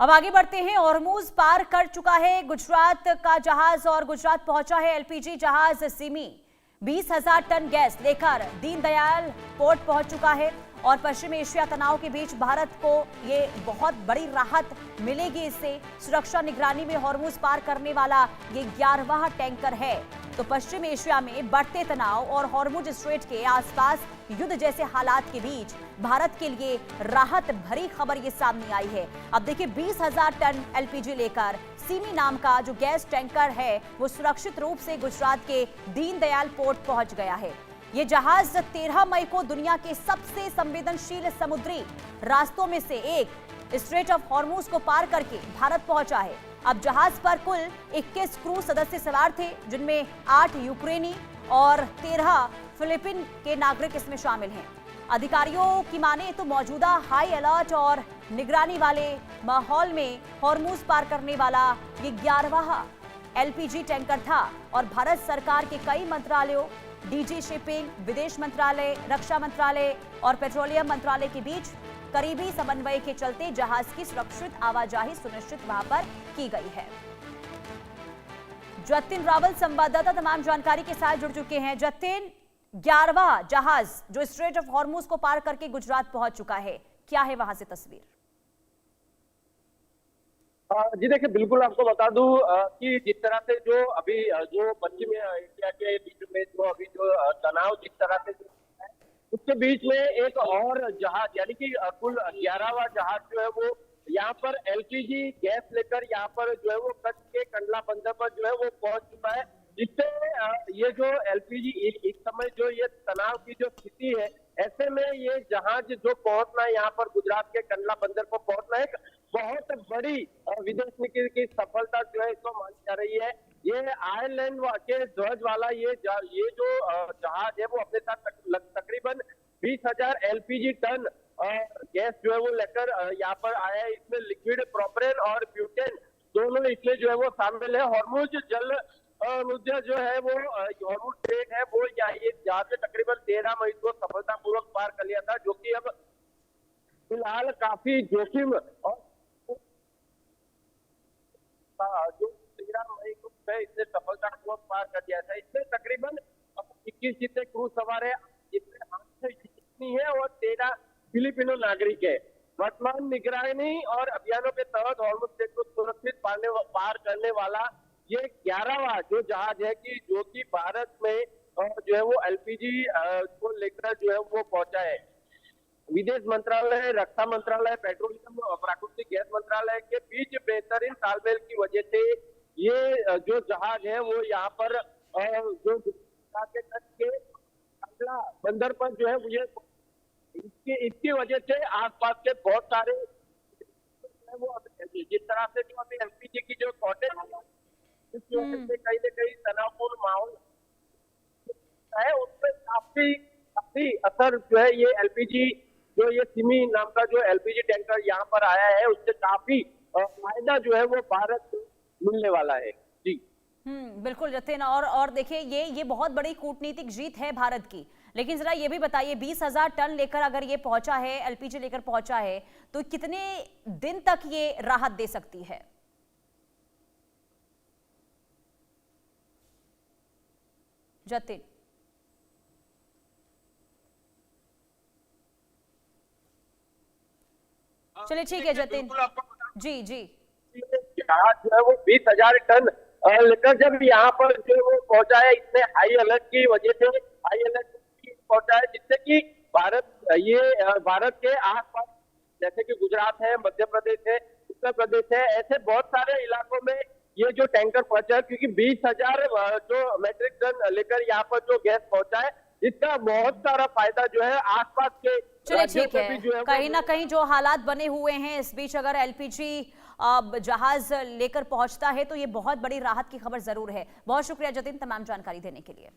अब आगे बढ़ते हैं। हॉर्मूज पार कर चुका है गुजरात का जहाज और गुजरात पहुंचा है एलपीजी जहाज सिमी। 20,000 टन गैस लेकर दीनदयाल पोर्ट पहुंच चुका है और पश्चिम एशिया तनाव के बीच भारत को ये बहुत बड़ी राहत मिलेगी। इससे सुरक्षा निगरानी में हॉर्मूज पार करने वाला ये 11वां टैंकर है। तो पश्चिम एशिया में बढ़ते तनाव और हॉर्मूज स्ट्रेट के आसपास युद्ध जैसे हालात के बीच भारत के लिए राहत भरी खबर ये सामने आई है। अब देखिए 20,000 टन एलपीजी लेकर सिमी नाम का जो गैस टैंकर है वो सुरक्षित रूप से गुजरात के दीनदयाल पोर्ट पहुंच गया है। ये जहाज 13 मई को दुनिया के सबसे संवेदनशील समुद्री रास्तों में से एक स्ट्रेट ऑफ हॉर्मूज को पार करके भारत पहुंचा है। अब जहाज पर कुल 21 क्रू सदस्य सवार थे, जिनमें 8 यूक्रेनी और 13 फिलीपीन के नागरिक इसमें शामिल हैं। अधिकारियों की माने तो मौजूदा हाई अलर्ट और निगरानी वाले माहौल में हॉर्मूज पार करने वाला ये 11वां एलपीजी टैंकर था और भारत सरकार के कई मंत्रालयों, डीजी शिपिंग, विदेश मंत्रालय, रक्षा मंत्रालय और पेट्रोलियम मंत्रालय के बीच करीबी समन्वय के चलते जहाज की सुरक्षित आवाजाही सुनिश्चित वहां पर की गई है। जतिन रावल संवाददाता तमाम जानकारी के साथ जुड़ चुके हैं। जतिन, 11वां जहाज जो स्ट्रेट ऑफ हॉर्मूज को पार करके गुजरात पहुंच चुका है, क्या है वहां से तस्वीर? जी देखिए, बिल्कुल आपको बता दूं कि जिस तरह से जो अभी जो पश्चिम एशिया के बीच में जो अभी जो तनाव जिस तरह से है, उसके बीच में एक और जहाज यानी कि कुल 11वां जहाज जो है वो यहाँ पर एलपीजी गैस लेकर यहाँ पर जो है वो कच्छ के कंडला बंदर पर जो है वो पहुंच चुका है। जिससे ये जो एलपीजी इस समय जो ये तनाव की जो स्थिति है, ऐसे में ये जहाज जो पहुंचना है यहाँ पर गुजरात के कंडला बंदर पर पहुंचना है, बहुत बड़ी विदेश नीति की सफलता जो है इसको मानी जा रही है। ये आयरलैंड के ध्वज वाला ये जो जहाज है वो अपने साथ तकरीबन 20,000 एलपीजी टन गैस जो है वो लेकर यहाँ पर आया है। इसमें लिक्विड प्रोपेन और ब्यूटेन दोनों इसमें जो है वो शामिल है। हॉर्मूज जल मुद्दा जो है वो हॉर्मूज स्ट्रेट है वो ये जहाज से तकरीबन 13 मई को सफलतापूर्वक पार कर लिया था, जो कि अब फिलहाल काफी जोखिम और जो 13 मई को इसने सफलतापूर्वक पार कर दिया था। इसमें तकरीबन 21 जितने क्रू सवार है, जितने हादसे है और 13 फिलिपिनो नागरिक है। वर्तमान निगरानी और अभियानों के तहत हॉर्मूज स्ट्रेट को सुरक्षित पार करने वाला ये 11वां जो जहाज है कि जो कि भारत में जो है वो एलपीजी को लेकर जो है वो पहुंचा है। विदेश मंत्रालय, रक्षा मंत्रालय, पेट्रोलियम और प्राकृतिक गैस मंत्रालय के बीच बेहतरीन तालमेल की वजह से ये जो जहाज है वो यहाँ पर जो के तट के कंडला बंदर पर जो है ये इसकी वजह से आसपास के बहुत सारे वो जिस तरह से जो अभी एलपीजी की जो शॉर्टेज है, इसकी वजह से कहीं न कहीं तनावपूर्ण माहौल है, उसमें काफी असर जो है ये एलपीजी जो ये सिमी नाम का जो एलपीजी टैंकर यहाँ पर आया है उससे काफी फायदा जो है वो भारत को मिलने वाला है। जी बिल्कुल जतिन, और देखिए ये बहुत बड़ी कूटनीतिक जीत है भारत की। लेकिन जरा ये भी बताइए 20,000 टन लेकर अगर ये पहुंचा है, एलपीजी लेकर पहुंचा है, तो कितने दिन तक ये राहत दे सकती है? जतिन चलिए ठीक है जतिन जी जहाज जो है वो 20,000 टन लेकर जब यहाँ पर जो वो पहुंचा है, इसमें हाई अलर्ट की वजह से हाई अलर्ट पहुंचा है, जिससे कि भारत के आसपास जैसे कि गुजरात है, मध्य प्रदेश है, उत्तर प्रदेश है, ऐसे बहुत सारे इलाकों में ये जो टैंकर पहुंचा है, क्योंकि 20,000 जो मैट्रिक टन लेकर यहाँ पर जो गैस पहुंचा है, इसका बहुत सारा फायदा जो है आसपास के चलिए ठीक है। कहीं ना कहीं जो हालात बने हुए हैं इस बीच अगर एलपीजी जहाज लेकर पहुंचता है तो ये बहुत बड़ी राहत की खबर जरूर है। बहुत शुक्रिया जतिन तमाम जानकारी देने के लिए।